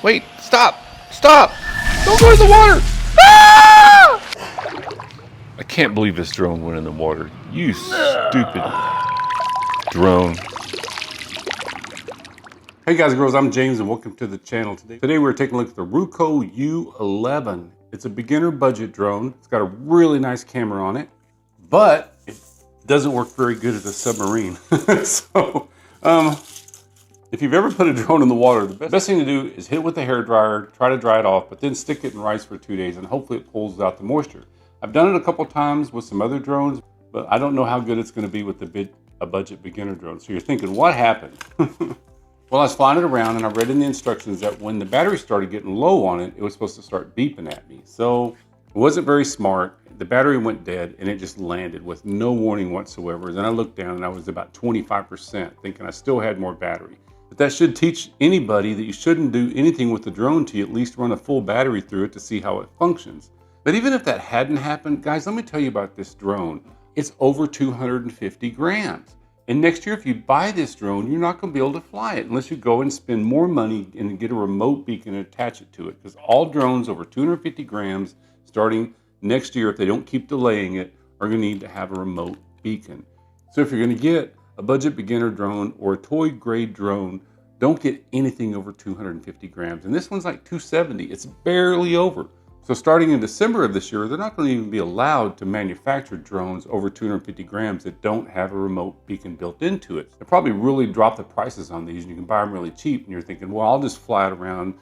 Wait, stop! Stop! Don't go in the water! Ah! I can't believe this drone went in the water. You stupid drone. Hey guys and girls, I'm James and welcome to the channel. Today we're taking a look at the RuKo U11. It's a beginner budget drone. It's got a really nice camera on it, but it doesn't work very good as a submarine. So, if you've ever put a drone in the water, the best thing to do is hit it with a hairdryer, try to dry it off, but then stick it in rice for 2 days and hopefully it pulls out the moisture. I've done it a couple times with some other drones, but I don't know how good it's going to be with a budget beginner drone. So you're thinking, what happened? Well, I was flying it around and I read in the instructions that when the battery started getting low on it, it was supposed to start beeping at me. So it wasn't very smart. The battery went dead and it just landed with no warning whatsoever. Then I looked down and I was about 25%, thinking I still had more battery. But that should teach anybody that you shouldn't do anything with the drone till you at least run a full battery through it to see how it functions. But even if that hadn't happened, guys, let me tell you about this drone. It's over 250 grams. And next year, if you buy this drone, you're not going to be able to fly it unless you go and spend more money and get a remote beacon and attach it to it. Because all drones over 250 grams, starting next year, if they don't keep delaying it, are going to need to have a remote beacon. So if you're going to get a budget beginner drone or a toy grade drone, don't get anything over 250 grams. And this one's like 270. It's barely over. So starting in December of this year, they're not going to even be allowed to manufacture drones over 250 grams that don't have a remote beacon built into it. They'll probably really drop the prices on these and you can buy them really cheap and you're thinking, well, I'll just fly it around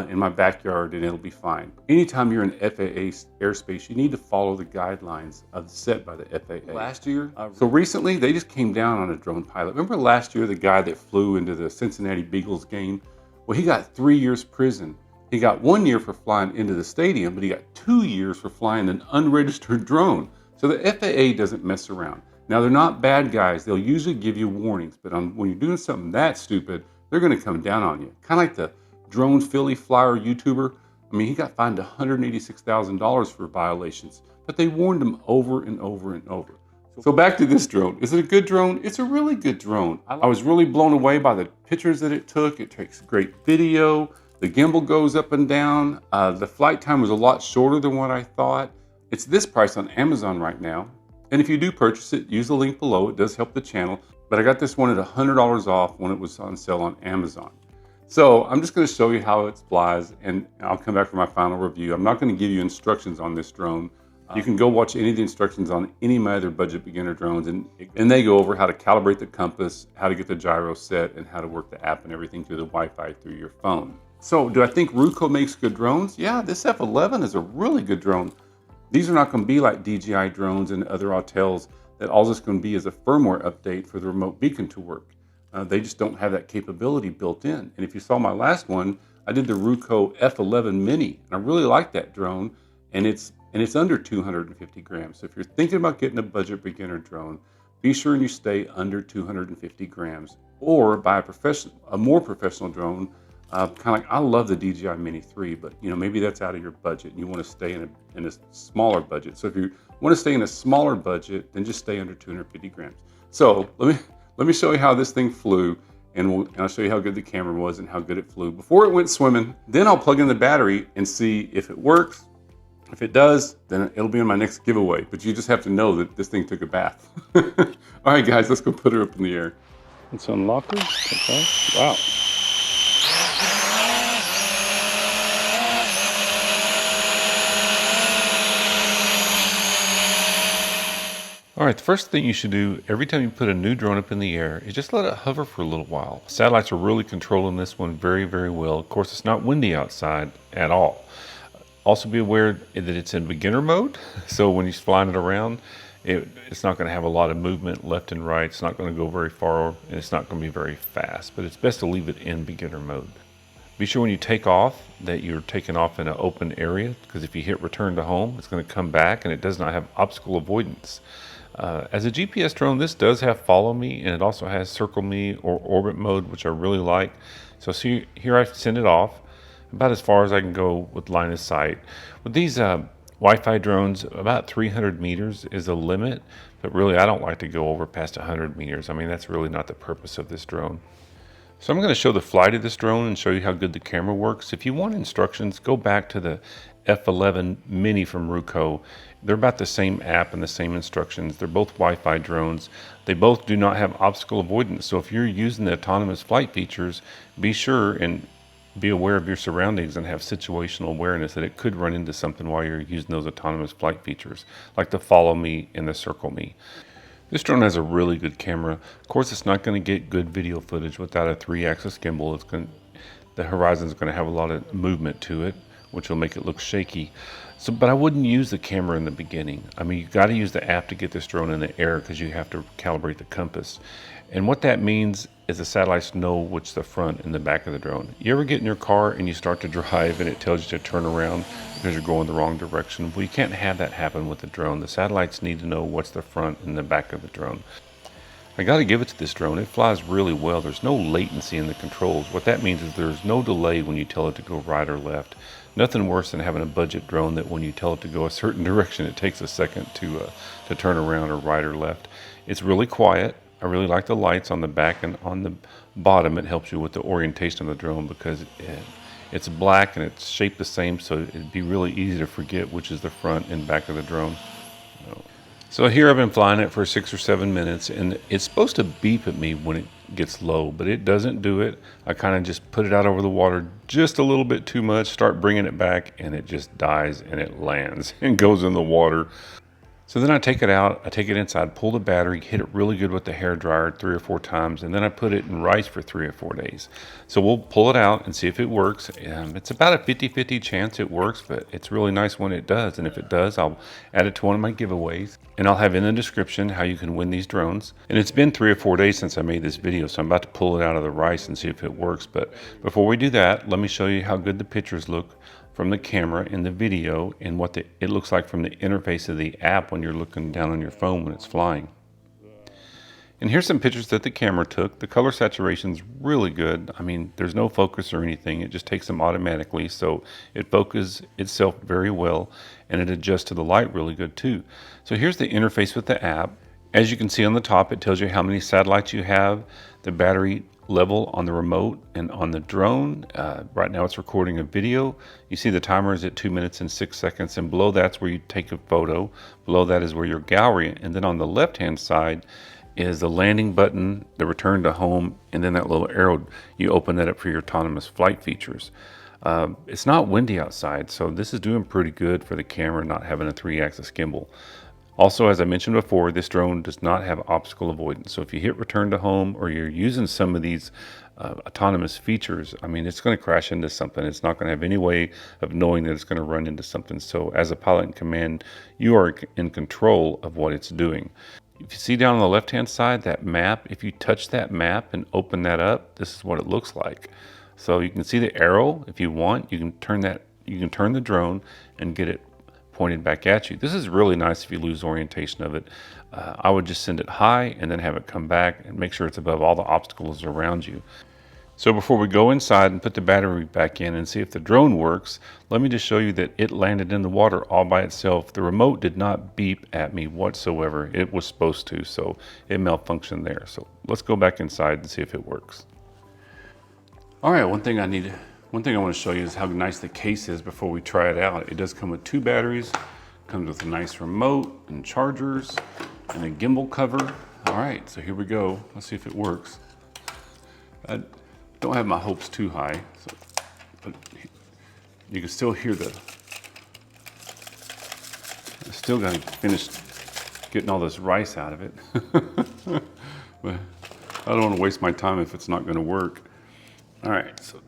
in my backyard and it'll be fine. Anytime you're in FAA airspace, you need to follow the guidelines set by the FAA. Last year, so recently, they just came down on a drone pilot. Remember last year, the guy that flew into the Cincinnati Bengals game? Well, he got 3 years prison. He got 1 year for flying into the stadium, but he got 2 years for flying an unregistered drone. So the FAA doesn't mess around. Now, they're not bad guys. They'll usually give you warnings, but when you're doing something that stupid, they're going to come down on you. Kind of like the drone Philly flyer YouTuber. I mean, he got fined $186,000 for violations, but they warned him over and over and over. So back to this drone. Is it a good drone? It's a really good drone. I was really blown away by the pictures that it took. It takes great video. The gimbal goes up and down. The flight time was a lot shorter than what I thought. It's this price on Amazon right now. And if you do purchase it, use the link below. It does help the channel. But I got this one at $100 off when it was on sale on Amazon. So I'm just going to show you how it flies and I'll come back for my final review. I'm not going to give you instructions on this drone. You can go watch any of the instructions on any of my other budget beginner drones and they go over how to calibrate the compass, how to get the gyro set, and how to work the app and everything through the Wi-Fi through your phone. So do I think RuKo makes good drones? Yeah, this F11 is a really good drone. These are not going to be like DJI drones and other Autels that all it's going to be is a firmware update for the remote beacon to work. They just don't have that capability built in. And if you saw my last one, I did the RuKo F11 Mini, and I really like that drone, and it's under 250 grams. So if you're thinking about getting a budget beginner drone, be sure you stay under 250 grams, or buy a more professional drone. Kind of like, I love the DJI Mini 3, but maybe that's out of your budget and you want to stay in a smaller budget. So if you want to stay in a smaller budget, then just stay under 250 grams. So let me show you how this thing flew, and I'll show you how good the camera was and how good it flew before it went swimming. Then I'll plug in the battery and see if it works. If it does, then it'll be in my next giveaway. But you just have to know that this thing took a bath. All right, guys, let's go put her up in the air. Let's unlock her. Okay. Wow. All right, the first thing you should do every time you put a new drone up in the air is just let it hover for a little while. Satellites are really controlling this one very, very well. Of course, it's not windy outside at all. Also be aware that it's in beginner mode, so when you're flying it around, it's not going to have a lot of movement left and right. It's not going to go very far, and it's not going to be very fast, but it's best to leave it in beginner mode. Be sure when you take off that you're taking off in an open area, because if you hit return to home, it's going to come back, and it does not have obstacle avoidance. As a GPS drone, this does have follow me, and it also has circle me or orbit mode, which I really like. So see, here I send it off about as far as I can go with line of sight. With these Wi-Fi drones, about 300 meters is the limit, but really I don't like to go over past 100 meters. I mean, that's really not the purpose of this drone. So I'm going to show the flight of this drone and show you how good the camera works. If you want instructions, go back to the F11 Mini from RuKo. They're about the same app and the same instructions. They're both Wi-Fi drones. They both do not have obstacle avoidance. So if you're using the autonomous flight features, be sure and be aware of your surroundings and have situational awareness that it could run into something while you're using those autonomous flight features, like the follow me and the circle me. This drone has a really good camera. Of course, it's not going to get good video footage without a 3-axis gimbal. The horizon is going to have a lot of movement to it, which will make it look shaky. But I wouldn't use the camera in the beginning. I mean, you got to use the app to get this drone in the air because you have to calibrate the compass. And what that means is the satellites know which the front and the back of the drone. You ever get in your car and you start to drive and it tells you to turn around because you're going the wrong direction? Well, you can't have that happen with the drone. The satellites need to know what's the front and the back of the drone. I got to give it to this drone. It flies really well. There's no latency in the controls. What that means is there's no delay when you tell it to go right or left. Nothing worse than having a budget drone that when you tell it to go a certain direction, it takes a second to turn around or right or left. It's really quiet. I really like the lights on the back and on the bottom. It helps you with the orientation of the drone because it's black and it's shaped the same, so it'd be really easy to forget which is the front and back of the drone. So here I've been flying it for 6 or 7 minutes, and it's supposed to beep at me when it gets low, but it doesn't do it. I kind of just put it out over the water just a little bit too much, start bringing it back, and it just dies and it lands and goes in the water. So then I take it out, I take it inside, pull the battery, hit it really good with the hair dryer 3 or 4 times, and then I put it in rice for 3 or 4 days. So we'll pull it out and see if it works. It's about a 50-50 chance it works, but it's really nice when it does. And if it does, I'll add it to one of my giveaways. And I'll have in the description how you can win these drones. And it's been 3 or 4 days since I made this video, so I'm about to pull it out of the rice and see if it works. But before we do that, let me show you how good the pictures look from the camera in the video and what it looks like from the interface of the app when you're looking down on your phone when it's flying. And here's some pictures that the camera took. The color saturation's really good. I mean, there's no focus or anything. It just takes them automatically, so it focuses itself very well, and it adjusts to the light really good too. So here's the interface with the app. As you can see on the top, it tells you how many satellites you have, the battery level on the remote and on the drone. Right now it's recording a video. You see the timer is at 2 minutes and 6 seconds, and below that's where you take a photo. Below that is where your gallery, and then on the left hand side is the landing button, the return to home, and then that little arrow, you open that up for your autonomous flight features. It's not windy outside, so this is doing pretty good for the camera not having a 3-axis gimbal. Also, as I mentioned before, this drone does not have obstacle avoidance. So if you hit return to home or you're using some of these autonomous features, I mean, it's going to crash into something. It's not going to have any way of knowing that it's going to run into something. So as a pilot in command, you are in control of what it's doing. If you see down on the left-hand side, that map, if you touch that map and open that up, this is what it looks like. So you can see the arrow. If you want, you can turn the drone and get it pointed back at you. This is really nice if you lose orientation of it. I would just send it high and then have it come back and make sure it's above all the obstacles around you. So before we go inside and put the battery back in and see if the drone works, let me just show you that it landed in the water all by itself. The remote did not beep at me whatsoever. It was supposed to, so it malfunctioned there. So let's go back inside and see if it works. All right, one thing I want to show you is how nice the case is before we try it out. It does come with 2 batteries, comes with a nice remote and chargers and a gimbal cover. All right, so here we go. Let's see if it works. I don't have my hopes too high, but you can still hear I still got to finish getting all this rice out of it. But I don't want to waste my time if it's not going to work. All right, so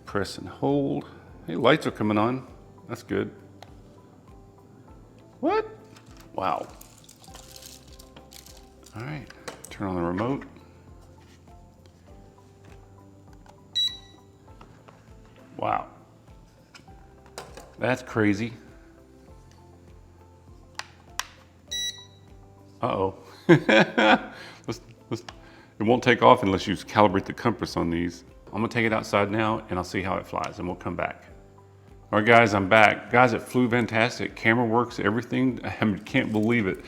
press and hold. Hey, lights are coming on. That's good. What? Wow. All right, turn on the remote. Wow. That's crazy. Uh-oh. It won't take off unless you calibrate the compass on these. I'm gonna take it outside now and I'll see how it flies and we'll come back. All right, guys, I'm back. Guys, it flew fantastic. Camera works, everything. I can't believe it.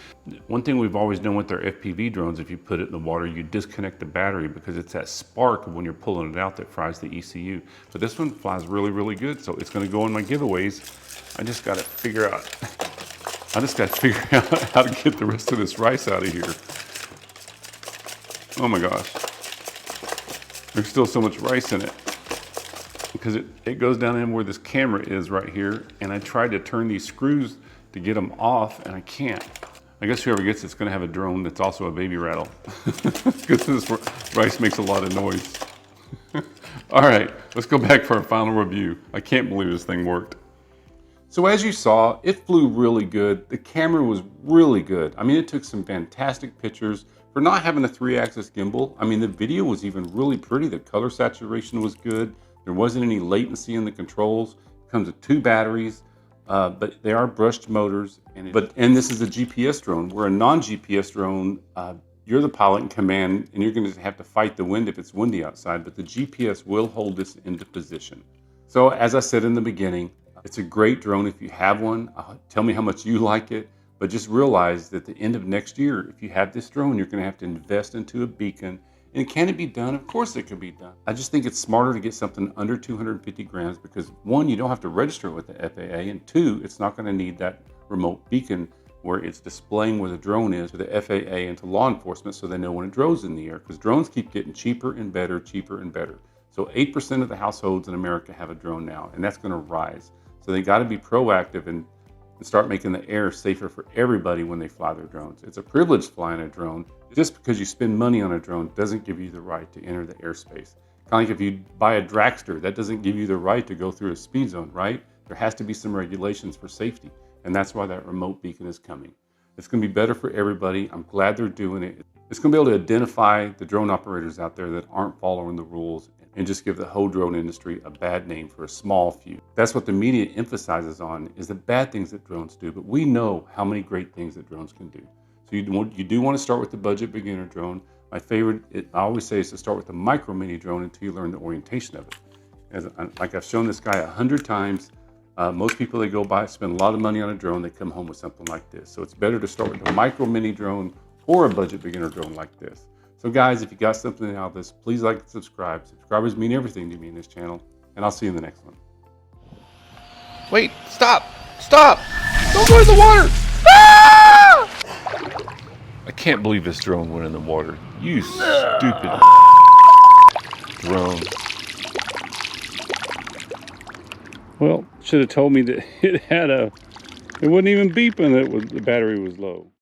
One thing we've always done with our FPV drones, if you put it in the water, you disconnect the battery because it's that spark when you're pulling it out that fries the ECU. But this one flies really, really good, so it's gonna go in my giveaways. I just gotta figure out how to get the rest of this rice out of here. Oh my gosh. There's still so much rice in it, because it goes down in where this camera is right here, and I tried to turn these screws to get them off, and I can't. I guess whoever gets it's gonna have a drone that's also a baby rattle, because this rice makes a lot of noise. All right, let's go back for our final review. I can't believe this thing worked. So as you saw, it flew really good. The camera was really good. I mean, it took some fantastic pictures for not having a 3-axis gimbal. I mean, the video was even really pretty. The color saturation was good. There wasn't any latency in the controls. It comes with 2 batteries, but they are brushed motors. And this is a GPS drone. Where a non-GPS drone, you're the pilot in command, and you're going to have to fight the wind if it's windy outside, but the GPS will hold this into position. So as I said in the beginning, it's a great drone if you have one. Tell me how much you like it, but just realize that at the end of next year, if you have this drone, you're going to have to invest into a beacon. And can it be done? Of course it can be done. I just think it's smarter to get something under 250 grams because 1, you don't have to register it with the FAA, and 2, it's not going to need that remote beacon where it's displaying where the drone is to the FAA and to law enforcement so they know when a drone's in the air, because drones keep getting cheaper and better, cheaper and better. So 8% of the households in America have a drone now, and that's going to rise. So they got to be proactive and start making the air safer for everybody when they fly their drones. It's a privilege flying a drone. Just because you spend money on a drone doesn't give you the right to enter the airspace. Kind of like if you buy a dragster, that doesn't give you the right to go through a speed zone, right? There has to be some regulations for safety, and that's why that remote beacon is coming. It's going to be better for everybody. I'm glad they're doing it. It's going to be able to identify the drone operators out there that aren't following the rules and just give the whole drone industry a bad name for a small few. That's what the media emphasizes on, is the bad things that drones do, but we know how many great things that drones can do. So you do want to start with the budget beginner drone. My favorite, I always say, is to start with the micro mini drone until you learn the orientation of it. Like I've shown this guy 100 times, most people they go buy, spend a lot of money on a drone, they come home with something like this. So it's better to start with a micro mini drone or a budget beginner drone like this. So guys, if you got something out of this, please like and subscribe. Subscribers mean everything to me in this channel, and I'll see you in the next one. Wait, stop! Stop! Don't go in the water! Ah! I can't believe this drone went in the water. You stupid drone. Well, should have told me that it wouldn't even beep when the battery was low.